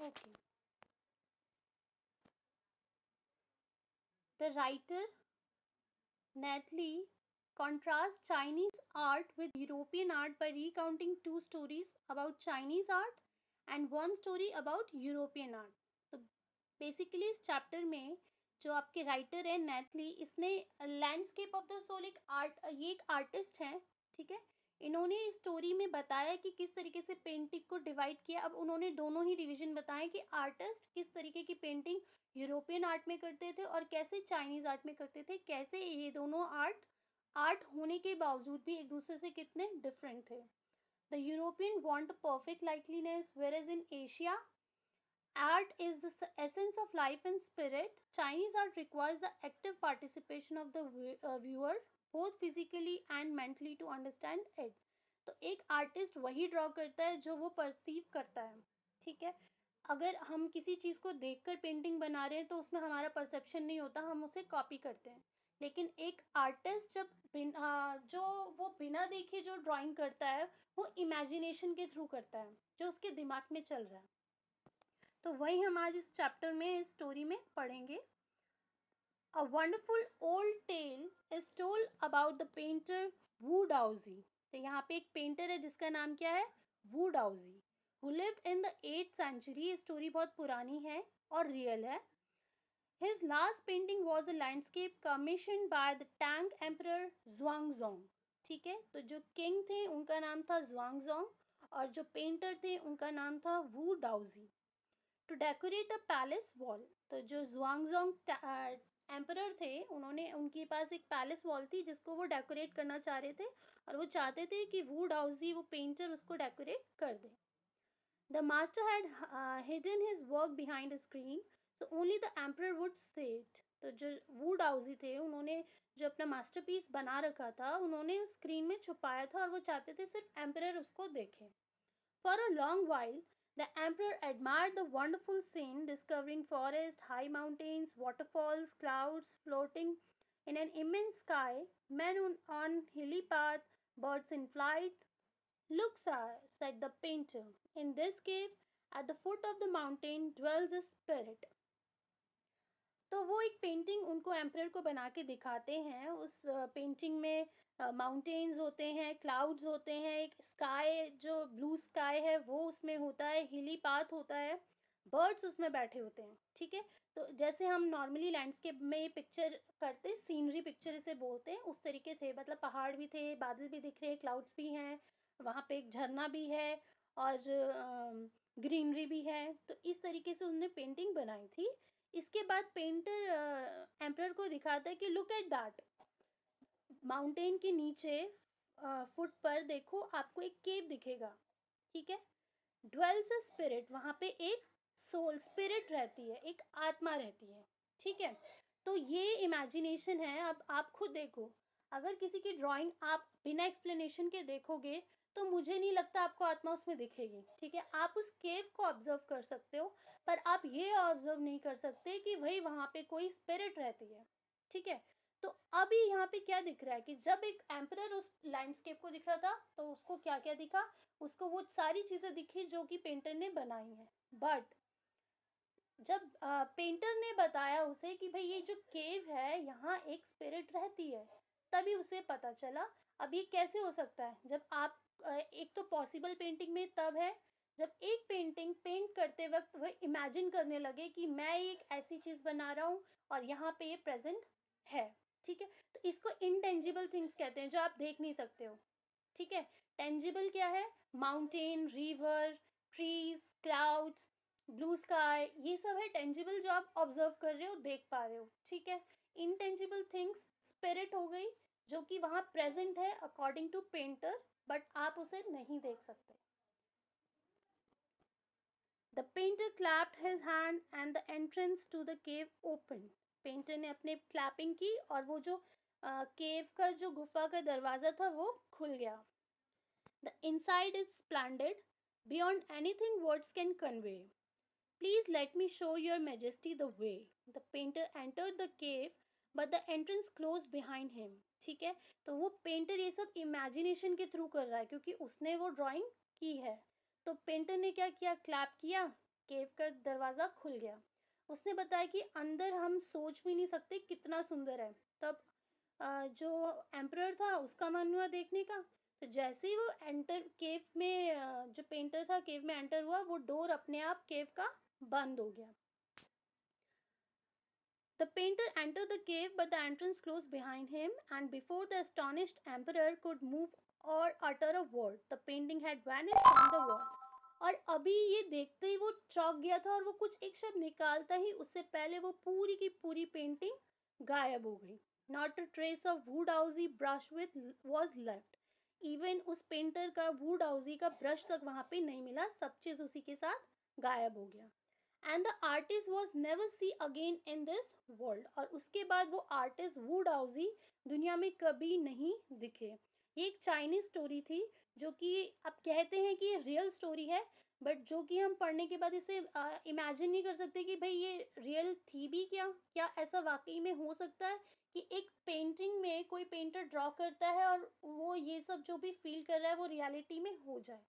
Okay. The writer Natalie contrasts Chinese art with European art by recounting two stories about Chinese art and one story about European art. तो basically इस chapter में जो आपके writer है नेथली, इसने landscape of the soul एक art, ये एक आर्टिस्ट हैं, ठीक है। इन्होंने इस स्टोरी में बताया कि किस तरीके से पेंटिंग को डिवाइड किया। अब उन्होंने दोनों ही डिवीजन बताए कि आर्टिस्ट किस तरीके की पेंटिंग यूरोपियन आर्ट में करते थे और कैसे चाइनीज आर्ट में करते थे, कैसे ये दोनों आर्ट आर्ट होने के बावजूद भी एक दूसरे से कितने डिफरेंट थे। The European want perfect likeliness, whereas in Asia art is the essence of life and spirit. Chinese art requires the active participation of the viewer both physically and mentally to understand it. तो एक artist वही draw करता है जो वो perceive करता है, ठीक है। अगर हम किसी चीज़ को देखकर पेंटिंग बना रहे हैं तो उसमें हमारा परसेप्शन नहीं होता, हम उसे कॉपी करते हैं। लेकिन एक आर्टिस्ट जब जो वो बिना देखे जो ड्राइंग करता है वो इमेजिनेशन के थ्रू करता है, जो उसके दिमाग में चल रहा है। तो वही हम आज इस चैप्टर में, इस स्टोरी में पढ़ेंगे। A wonderful old tale is told about the painter Wu Daozi. तो यहाँ पे एक पेंटर है जिसका नाम क्या है, वू डाउजी, who lived in the 8th century. ये स्टोरी बहुत पुरानी है और रियल है। His last painting was a landscape commissioned by the Tang Emperor Zhuangzong. ठीक है, तो जो किंग थे उनका नाम था जुआंगजोंग और जो पेंटर थे उनका नाम था Wu Daozi. To decorate a palace wall, तो जो जुआंगजोंग एम्परर थे उन्होंने, उनके पास एक पैलेस वॉल थी जिसको वो डेकोरेट करना चाह रहे थे और वो चाहते थे कि वू डाउजी, वो पेंटर, उसको डेकोरेट कर दे। The master had hidden his work behind a screen so only the emperor would see it. तो जो वू डाउजी थे उन्होंने जो अपना मास्टरपीस बना रखा था उन्होंने स्क्रीन में छुपाया था और वो चाहते थे सिर्फ एम्परर उसको देखे। For a long while, the emperor admired the wonderful scene, discovering forests, high mountains, waterfalls, clouds floating in an immense sky, men on hilly path, birds in flight. Look, sir, said the painter, in this cave, at the foot of the mountain, dwells a spirit. तो वो एक painting उनको emperor को बना के दिखाते हैं। उस पेंटिंग में माउंटेन्स होते हैं, क्लाउड्स होते हैं, एक स्काई जो ब्लू स्काई है वो उसमें होता है, हिली पाथ होता है, बर्ड्स उसमें बैठे होते हैं, ठीक है। तो जैसे हम नॉर्मली लैंडस्केप में पिक्चर करते, सीनरी पिक्चर इसे बोलते हैं, उस तरीके थे। मतलब पहाड़ भी थे, बादल भी दिख रहे हैं, क्लाउड्स भी हैं, वहाँ पे एक झरना भी है और ग्रीनरी भी है। तो इस तरीके से उन्होंने पेंटिंग बनाई थी। इसके बाद पेंटर एम्परर को दिखाता है कि लुक एट दैट, माउंटेन के नीचे फुट पर देखो आपको एक केव दिखेगा, ठीक है। ड्वेल्स अ स्पिरिट, वहाँ पे एक सोल स्पिरिट रहती है, एक आत्मा रहती है, ठीक है। तो ये इमेजिनेशन है। अब आप खुद देखो, अगर किसी की ड्राइंग आप बिना एक्सप्लेनेशन के देखोगे तो मुझे नहीं लगता आपको आत्मा उसमें दिखेगी, ठीक है। आप उस केव को ऑब्जर्व कर सकते हो पर आप ये ऑब्जर्व नहीं कर सकते कि भाई वहाँ पे कोई स्पिरिट रहती है, ठीक है। तो अभी यहाँ पे क्या दिख रहा है कि जब एक एम्परर उस लैंडस्केप को दिख रहा था तो उसको क्या क्या दिखा, उसको वो सारी चीज़ें दिखी जो कि पेंटर ने बनाई हैं। बट जब पेंटर ने बताया उसे कि भाई ये जो केव है यहाँ एक स्पिरिट रहती है, तभी उसे पता चला। अब ये कैसे हो सकता है, जब आप एक तो पॉसिबल पेंटिंग में तब है जब एक पेंटिंग पेंट करते वक्त वह इमेजिन करने लगे कि मैं एक ऐसी चीज़ बना रहा हूँ और यहाँ पे ये प्रेजेंट है, ठीक है। तो इसको इनटेंजिबल थिंग्स कहते हैं, जो आप देख नहीं सकते हो, ठीक है। टेंजिबल क्या है, mountain, river, trees, clouds, blue sky, ये सब है टेंजिबल जो आप ऑब्जर्व कर रहे हो, देख पा रहे हो, ठीक है। इनटेंजिबल थिंग्स स्पिरिट हो गई जो कि वहाँ प्रेजेंट है अकॉर्डिंग टू पेंटर, बट आप उसे नहीं देख सकते। The painter clapped his hand and the entrance to the cave open. Painter ने अपने क्लैपिंग की और वो जो केव का जो गुफा का दरवाज़ा था वो खुल गया। The inside is splendid, beyond anything words can convey. Please let me show your majesty the way. The painter entered the cave, but the entrance closed behind him. ठीक है, तो वो पेंटर ये सब इमेजिनेशन के थ्रू कर रहा है क्योंकि उसने वो ड्राइंग की है। तो पेंटर ने क्या किया, क्लैप किया, केव का दरवाज़ा खुल गया। उसने बताया कि अंदर हम सोच भी नहीं सकते कितना सुंदर है। तब जो एम्परर था उसका मन हुआ देखने का। तो जैसे ही वो एंटर केव में जो पेंटर था केव में एंटर हुआ, वो डोर अपने आप केव का बंद हो गया। The painter entered the cave, but the entrance closed behind him, and before the astonished emperor could move or utter a word, the painting had vanished from the wall. और अभी ये देखते ही वो चौंक गया था, और वो कुछ एक शब्द निकालता ही उससे पहले वो पूरी की पूरी पेंटिंग गायब हो गई। Not a trace of Wu Daozi brush with was left. Even उस पेंटर का वुडहाउसी का ब्रश तक वहाँ पे नहीं मिला, सब चीज़ उसी के साथ गायब हो गया। And the artist was never see again in this world. और उसके बाद वो आर्टिस्ट वुडहाउसी दुनिया में कभी नहीं दिखे। ये एक चाइनीज स्टोरी थी, जो कि आप कहते हैं कि ये रियल स्टोरी है, बट जो कि हम पढ़ने के बाद इसे इमेजिन नहीं कर सकते कि भाई ये रियल थी भी क्या ऐसा वाकई में हो सकता है कि एक पेंटिंग में कोई पेंटर ड्रॉ करता है और वो ये सब जो भी फील कर रहा है वो रियलिटी में हो जाए।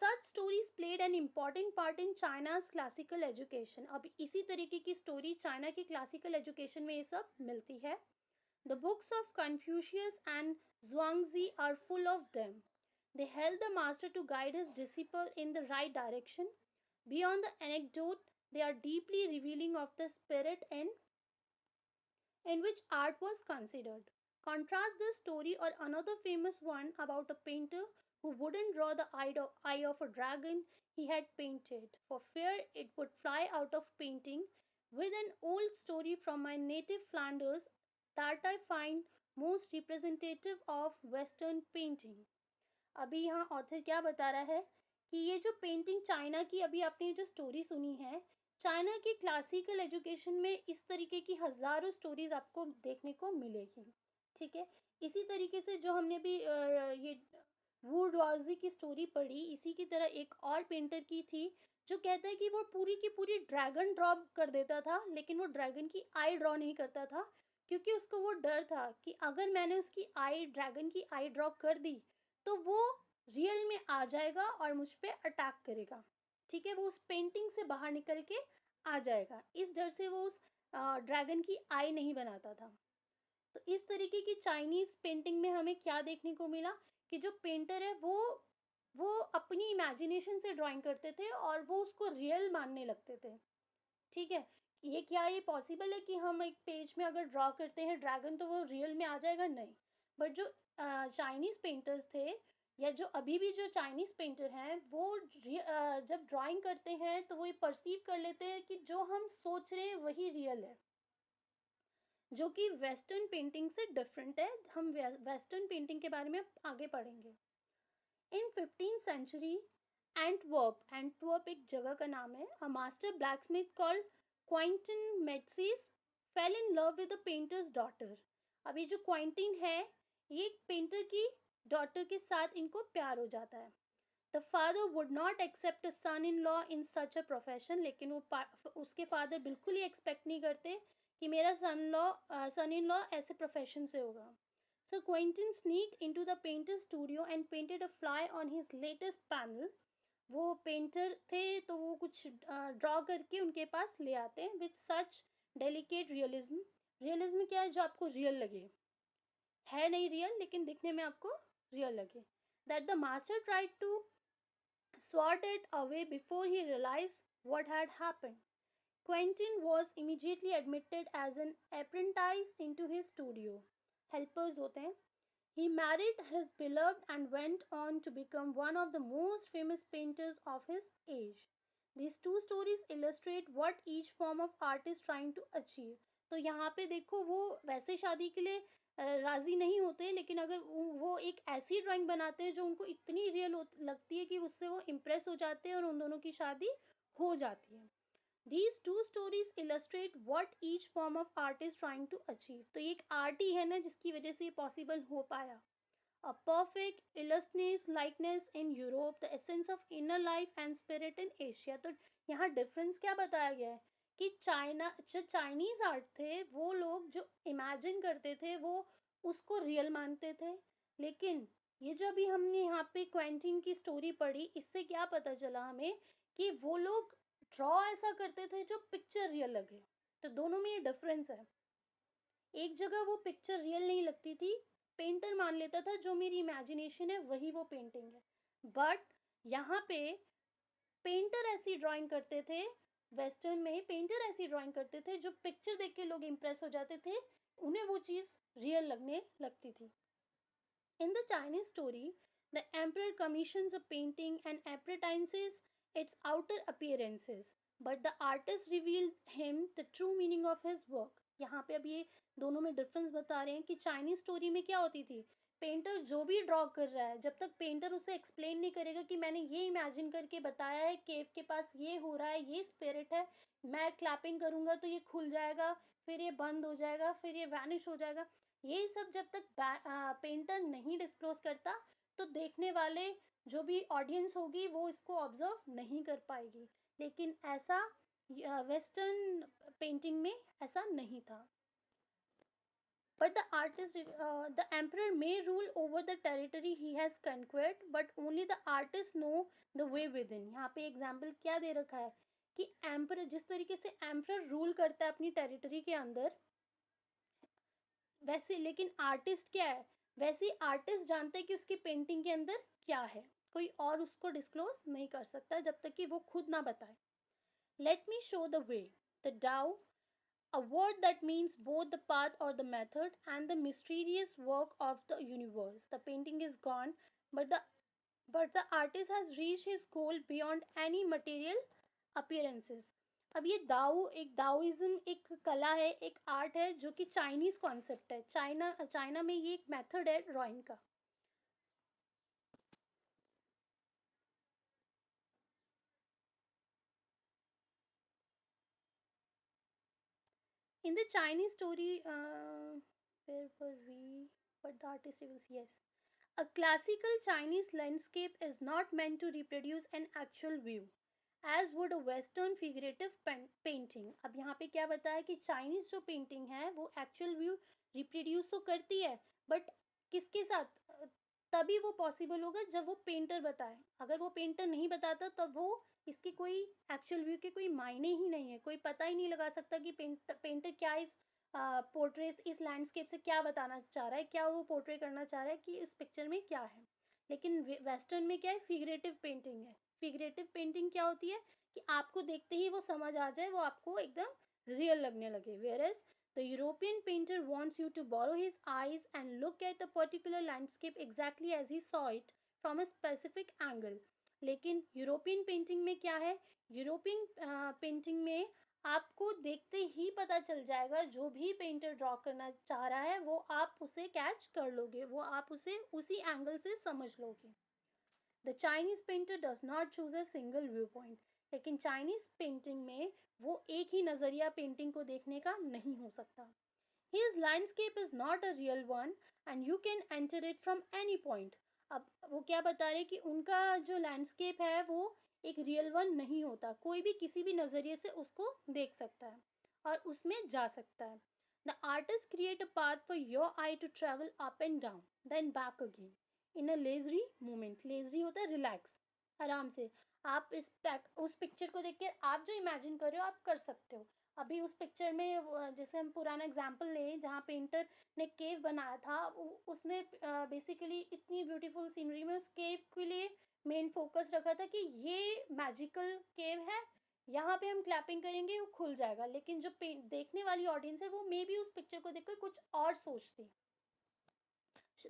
Such stories played an important part in China's classical education. अब इसी तरीके की स्टोरी चाइना की क्लासिकल एजुकेशन में ये सब मिलती है। The books of Confucius and Zhuangzi are full of them. They help the master to guide his disciple in the right direction. Beyond the anecdote, they are deeply revealing of the spirit in which art was considered. Contrast this story or another famous one about a painter who wouldn't draw the eye of a dragon he had painted for fear it would fly out of painting, with an old story from my native Flanders that I find most representative of Western painting. अभी यहाँ author क्या बता रहा है कि ये जो painting China की, अभी आपने जो स्टोरी सुनी है, चाइना की क्लासिकल एजुकेशन में इस तरीके की हज़ारों स्टोरीज आपको देखने को मिलेगी। ठीक है, इसी तरीके से जो हमने भी ये वू रॉजी की स्टोरी पढ़ी, इसी की तरह एक और पेंटर की थी जो कहता है कि वो पूरी की पूरी ड्रैगन ड्रॉ कर देता था, लेकिन वो ड्रैगन की आई ड्रॉ नहीं करता था, क्योंकि उसको वो डर था कि अगर मैंने उसकी आई, ड्रैगन की आई ड्रॉ कर दी तो वो रियल में आ जाएगा और मुझ पे अटैक करेगा। ठीक है, वो उस पेंटिंग से बाहर निकल के आ जाएगा, इस डर से वो उस ड्रैगन की आई नहीं बनाता था। तो इस तरीके की चाइनीज पेंटिंग में हमें क्या देखने को मिला कि जो पेंटर है वो अपनी इमेजिनेशन से ड्राइंग करते थे और वो उसको रियल मानने लगते थे। ठीक है, ये क्या ये पॉसिबल है कि हम एक पेज में अगर ड्रॉ करते हैं ड्रैगन तो वो रियल में आ जाएगा? नहीं। बट जो चाइनीज़ पेंटर्स थे या जो अभी भी जो चाइनीज़ पेंटर हैं वो जब ड्राइंग करते हैं तो वो ये परसीव कर लेते हैं कि जो हम सोच रहे हैं वही रियल है, जो कि वेस्टर्न पेंटिंग से डिफरेंट है। हम वेस्टर्न पेंटिंग के बारे में आगे पढ़ेंगे। इन 15th सेंचुरी एंटवर्प एक जगह का नाम है, a master blacksmith called Quentin Matsys fell in love with the painter's daughter. अभी जो क्वाइंटिन है ये एक पेंटर की डॉटर के साथ इनको प्यार हो जाता है। The father would not accept a son in law in such a profession, लेकिन वो उसके फादर बिल्कुल ही एक्सपेक्ट नहीं करते कि मेरा सन इन लॉ ऐसे प्रोफेशन से होगा। So Quentin sneaked into the painter's studio and painted a fly on his latest panel. वो पेंटर थे तो वो कुछ ड्रॉ करके उनके पास ले आते हैं with such delicate realism. Realism क्या है? जो आपको रियल लगे, है नहीं रियल लेकिन दिखने में आपको रियल लगे। That the master tried to swat it away before he realized what had happened. Quentin was immediately admitted as an apprentice into his studio. Helpers होते हैं। He married his beloved and went on to become one of the most famous painters of his age. These two stories illustrate what each form of art is trying to achieve. तो यहाँ पे देखो वो वैसे शादी के लिए राज़ी नहीं होते, लेकिन अगर वो एक ऐसी ड्राइंग बनाते हैं जो उनको इतनी रियल लगती है कि उससे वो इम्प्रेस हो जाते हैं और उन दोनों की शादी हो जाती है। These two stories illustrate what each form of art is trying to achieve. तो ये एक आर्ट ही है ना जिसकी वजह से ये पॉसिबल हो पाया। A perfect illustrious likeness in Europe, the essence of inner life and spirit in Asia. तो यहाँ डिफरेंस क्या बताया गया है कि जो चाइनीज आर्ट थे वो लोग जो इमेजिन करते थे वो उसको रियल मानते थे, लेकिन ये जो अभी हमने यहाँ पे क्वेंटिन की स्टोरी पढ़ी, इससे क्या पता चला हमें कि वो लोग ड्रॉ ऐसा करते थे जो पिक्चर रियल लगे। तो दोनों में ये डिफरेंस है। एक जगह वो पिक्चर रियल नहीं लगती थी, पेंटर मान लेता था जो मेरी इमेजिनेशन है वही वो पेंटिंग है। बट यहाँ पे पेंटर ऐसी ड्राइंग करते थे, वेस्टर्न में पेंटर ऐसी ड्राइंग करते थे जो पिक्चर देख के लोग इम्प्रेस हो जाते थे, उन्हें वो चीज़ रियल लगने लगती थी। In the Chinese story, the emperor commissions a painting and advertises its outer appearances, but the artist reveals him the true meaning of his work. यहाँ पे अब ये दोनों में डिफरेंस बता रहे हैं कि चाइनीज स्टोरी में क्या होती थी, पेंटर जो भी ड्रॉ कर रहा है, जब तक पेंटर उसे एक्सप्लेन नहीं करेगा कि मैंने ये इमेजिन करके बताया है, केव के पास ये हो रहा है, ये स्पिरिट है, मैं क्लैपिंग करूँगा तो ये खुल जाएगा, फिर ये बंद हो जाएगा, फिर ये वैनिश हो जाएगा, ये सब जब तक पेंटर नहीं डिस्क्लोज करता तो देखने वाले जो भी ऑडियंस होगी वो इसको ऑब्जर्व नहीं कर पाएगी। लेकिन ऐसा वेस्टर्न पेंटिंग में ऐसा नहीं था। But the emperor may rule over the territory he has conquered, but only the artist know the way within. यहाँ पे एग्जाम्पल क्या दे रखा है कि एम्पर जिस तरीके से एम्पर रूल करता है अपनी टेरिटरी के अंदर, वैसे लेकिन आर्टिस्ट क्या है, वैसे आर्टिस्ट जानते हैं कि उसकी पेंटिंग के अंदर क्या है, कोई और उसको डिस्क्लोज नहीं कर सकता जब तक कि वो खुद ना बताए। Let me show the way, the डाउ, a word that means both the path or the method and the mysterious work of the universe. The painting is gone, but the artist has reached his goal beyond any material appearances. अब ये दाऊ एक दाओइज्म एक कला है, एक art है जो कि चाइनीज कॉन्सेप्ट है। चाइना में ये एक मेथड है ड्राइंग का। In the Chinese story, where were we? But the artist reveals, yes. A classical Chinese landscape is not meant to reproduce an actual view, as would a Western figurative painting. अब यहाँ पे क्या बताया कि Chinese जो painting है वो actual view reproduce तो करती है, बट किसके साथ, तभी वो पॉसिबल होगा जब वो पेंटर बताए। अगर वो पेंटर नहीं बताता तब वो इसकी कोई एक्चुअल व्यू के कोई मायने ही नहीं है, कोई पता ही नहीं लगा सकता कि पेंटर क्या इस पोर्ट्रेट इस लैंडस्केप से क्या बताना चाह रहा है, क्या वो पोर्ट्रे करना चाह रहा है कि इस पिक्चर में क्या है। लेकिन वेस्टर्न में क्या है, फिगरेटिव पेंटिंग है। फिगरेटिव पेंटिंग क्या होती है कि आपको देखते ही वो समझ आ जाए, वो आपको एकदम रियल लगने लगे। Where the European painter wants you to borrow his eyes and look at a particular landscape exactly as he saw it from a specific angle. लेकिन यूरोपियन पेंटिंग में क्या है, यूरोपियन पेंटिंग में आपको देखते ही पता चल जाएगा, जो भी पेंटर ड्रॉ करना चाह रहा है वो आप उसे कैच कर लोगे, वो आप उसे उसी एंगल से समझ लोगे। The Chinese painter does not choose a single view point, लेकिन चाइनीज पेंटिंग में वो एक ही नज़रिया पेंटिंग को देखने का नहीं हो सकता। His landscape is not a real one and you can enter it from any point. अब वो क्या बता रहे कि उनका जो लैंडस्केप है वो एक रियल वन नहीं होता, कोई भी किसी भी नज़रिए से उसको देख सकता है और उसमें जा सकता है। The artist create a path for your eye to travel up and down then back again in a leisurely movement. Leisurely होता है रिलैक्स, आराम से आप उस पिक्चर को देख के आप जो इमेजिन कर रहे हो आप कर सकते हो। अभी उस पिक्चर में जैसे हम पुराना एग्जाम्पल लें जहाँ पेंटर ने केव बनाया था, उसने बेसिकली इतनी ब्यूटीफुल सीनरी में उस केव के लिए मेन फोकस रखा था कि ये मैजिकल केव है, यहाँ पे हम क्लैपिंग करेंगे वो खुल जाएगा। लेकिन जो देखने वाली ऑडियंस है वो मे बी उस पिक्चर को देखकर कुछ और सोचती,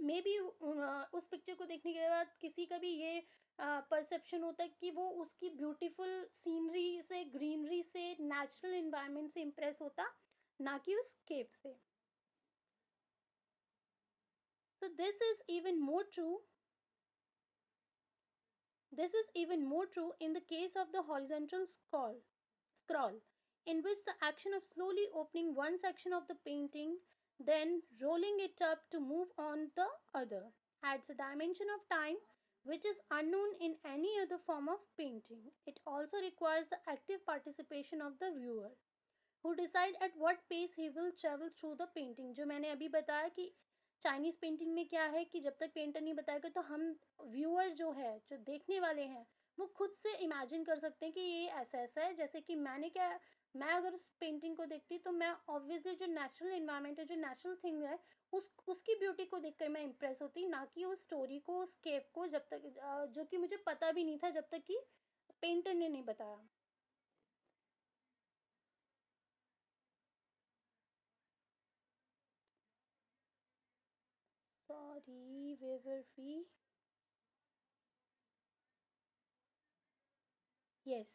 मे बी उस पिक्चर को देखने के बाद किसी का भी ये परसेप्शन होता है कि वो उसकी ब्यूटीफुल सीनरी से, ग्रीनरी से, नेचुरल इन्वायरमेंट से इम्प्रेस होता, ना कि उस केव से। So this is even more true in the case of the horizontal scroll, in which the action of slowly opening one section of the painting, then rolling it up to move on the other, adds a dimension of time which is unknown in any other form of painting. It also requires the active participation of the viewer, who decide at what pace he will travel through the painting. जो मैंने अभी बताया कि Chinese painting में क्या है कि जब तक पेंटर नहीं बताएगा तो हम व्यूअर जो है, जो देखने वाले हैं, वो खुद से इमेजिन कर सकते हैं कि ये ऐसा ऐसा है। जैसे कि मैं अगर उस पेंटिंग को देखती तो मैं ऑब्वियसली जो नेचुरल इन्वायरमेंट है, जो नेचुरल थिंग है, उसकी ब्यूटी को देखकर मैं इम्प्रेस होती, ना कि उस स्टोरी को, उस केव को, जब तक जो कि मुझे पता भी नहीं था जब तक कि पेंटर ने नहीं बताया। Sorry, where were we? Yes.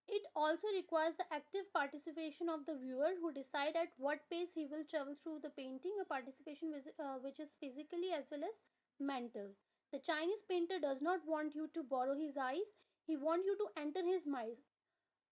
It also requires the active participation of the viewer who decide at what pace he will travel through the painting, a participation which is physically as well as mental. The Chinese painter does not want you to borrow his eyes, he wants you to enter his mind.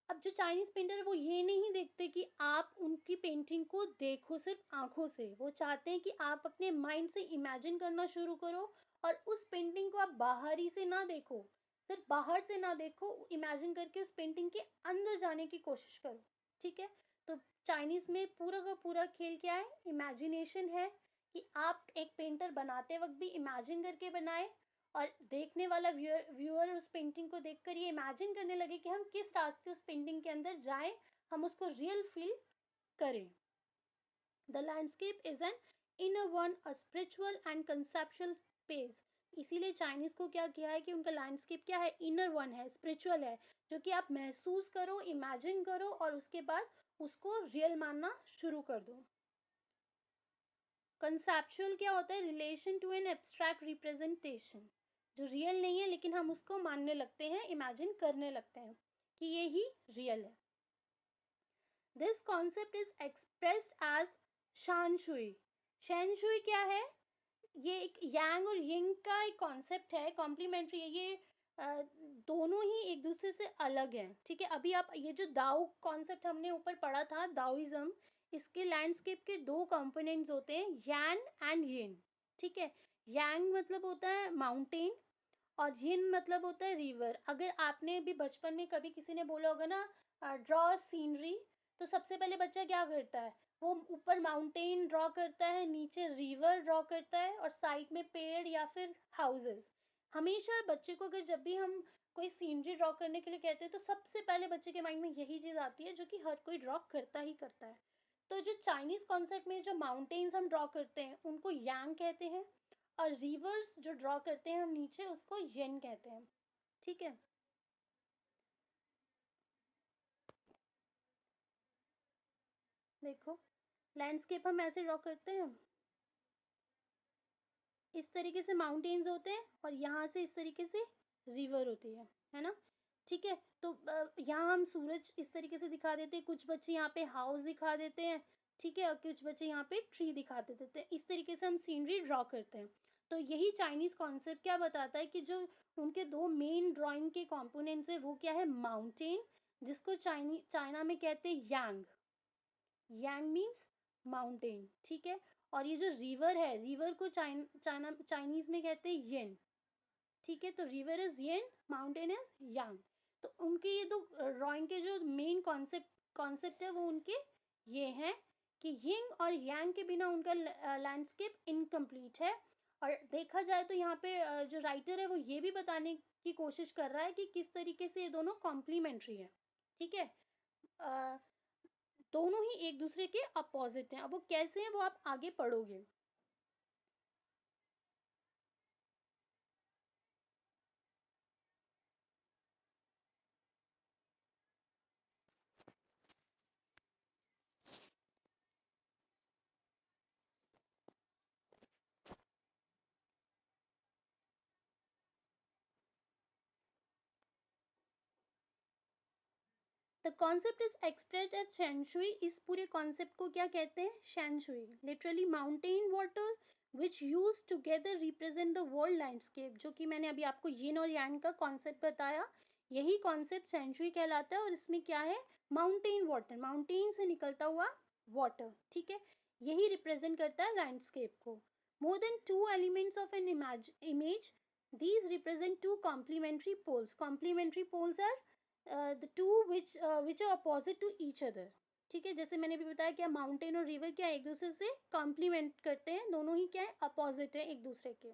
अब जो Chinese painter है वो ये नहीं देखते कि आप उनकी पेंटिंग को देखो सिर्फ आंखों से, वो चाहते हैं कि आप अपने माइंड से इमेजिन करना शुरू करो और उस पेंटिंग को आप बाहरी से ना देखो, सिर्फ बाहर से ना देखो, इमेजिन करके उस पेंटिंग के अंदर जाने की कोशिश करो। ठीक है? तो चाइनीज में पूरा का पूरा खेल क्या है? इमेजिनेशन है, कि आप एक पेंटर बनाते वक्त भी इमेजिन करके बनाए और देखने वाला व्यूअर उस पेंटिंग को देखकर ये इमेजिन करने लगे कि हम किस रास्ते उस पेंटिंग के अंदर जाएं, हम उसको रियल फील करें। The landscape is an inner one, a spiritual and conceptual space. इसीलिए चाइनीज को क्या किया है कि उनका लैंडस्केप क्या है? इनर वन है, स्पिरिचुअल है, जो कि आप महसूस करो, इमेजिन करो और उसके बाद उसको रियल मानना शुरू कर दो। कंसेप्चुअल क्या होता है? Relation to an abstract representation, जो रियल नहीं है लेकिन हम उसको मानने लगते हैं, इमेजिन करने लगते हैं कि ये ही रियल है। This concept is expressed as shanshui. Shanshui क्या है? ये एक यांग और यिंग का एक कॉन्सेप्ट है, कॉम्प्लीमेंट्री है ये। दोनों ही एक दूसरे से अलग हैं। ठीक है? अभी आप ये जो दाओ कॉन्सेप्ट हमने ऊपर पढ़ा था, दाओइज्म, इसके लैंडस्केप के दो कंपोनेंट्स होते हैं, यान एंड यिन। ठीक है? यांग मतलब होता है माउंटेन और यिन मतलब होता है रिवर। अगर आपने भी बचपन में कभी किसी ने बोला होगा ना, ड्रॉ सीनरी, तो सबसे पहले बच्चा क्या करता है? वो ऊपर माउंटेन ड्रॉ करता है, नीचे रिवर ड्रॉ करता है और साइड में पेड़ या फिर हाउसेस। हमेशा बच्चे को अगर जब भी हम कोई सीनरी ड्रॉ करने के लिए कहते हैं तो सबसे पहले बच्चे के माइंड में यही चीज़ आती है, जो कि हर कोई ड्रॉ करता ही करता है। तो जो चाइनीज़ कॉन्सेप्ट में जो माउंटेन्स हम ड्रॉ करते हैं उनको यांग कहते हैं और रिवर्स जो ड्रॉ करते हैं हम नीचे, उसको येन कहते हैं। ठीक है? देखो, लैंडस्केप हम ऐसे ड्रॉ करते हैं, इस तरीके से माउंटेन्स होते हैं और यहाँ से इस तरीके से रिवर होती है ना? ठीक है? तो यहाँ हम सूरज इस तरीके से दिखा देते हैं, कुछ बच्चे यहाँ पे हाउस दिखा देते हैं, ठीक है? और कुछ बच्चे यहाँ पे ट्री दिखा देते हैं। इस तरीके से हम सीनरी ड्रॉ करते हैं। तो यही चाइनीज़ कॉन्सेप्ट क्या बताता है कि जो उनके दो मेन ड्राइंग के कॉम्पोनेंट्स है वो क्या है? माउंटेन, जिसको चाइना में कहते हैं यांग। यांग मीन्स माउंटेन। ठीक है? और ये जो रिवर है, रिवर को चाइनीज में कहते हैं येन। ठीक है? तो river is yin, mountain is yang. तो उनके ये दो ड्राइंग के जो मेन कॉन्सेप्ट है वो उनके ये हैं कि यिंग और यांग के बिना उनका लैंडस्केप इनकम्प्लीट है। और देखा जाए तो यहाँ पे जो राइटर है वो ये भी बताने की कोशिश कर रहा है कि किस तरीके से ये दोनों कॉम्प्लीमेंट्री है। ठीक है? अ, दोनों ही एक दूसरे के अपोजिट हैं। अब वो कैसे हैं वो आप आगे पढ़ोगे। The concept is expressed as shanshui. इस पूरे कॉन्सेप्ट को क्या कहते हैं? Shanshui. Literally mountain water which use together represent the world landscape. जो कि मैंने अभी आपको यिन और यांग का कॉन्सेप्ट बताया, यही कॉन्सेप्ट शेंशुई कहलाता है। और इसमें क्या है? माउंटेन वाटर, माउंटेन से निकलता हुआ वाटर। ठीक है? यही रिप्रेजेंट करता है लैंडस्केप को। More than two elements of an image, these represent two complementary poles. Complementary poles are the two which are opposite to each other. ठीक है, जैसे मैंने भी बताया क्या माउंटेन और रिवर क्या एक दूसरे से कॉम्प्लीमेंट करते हैं, दोनों ही क्या है अपोजिट है एक दूसरे के।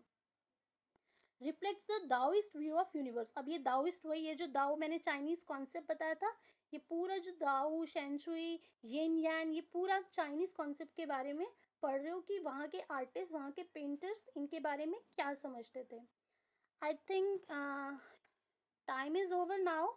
Reflects the Daoist view of universe. अब ये दाओइस्ट वही है जो दाओ मैंने चाइनीज कॉन्सेप्ट बताया था, ये पूरा जो दाओ शेंशुई येन यान ये पूरा चाइनीज कॉन्सेप्ट के बारे में पढ़ रहे हो कि वहाँ के आर्टिस्ट वहाँ के पेंटर्स इनके बारे में क्या समझते थे। I think time is over now.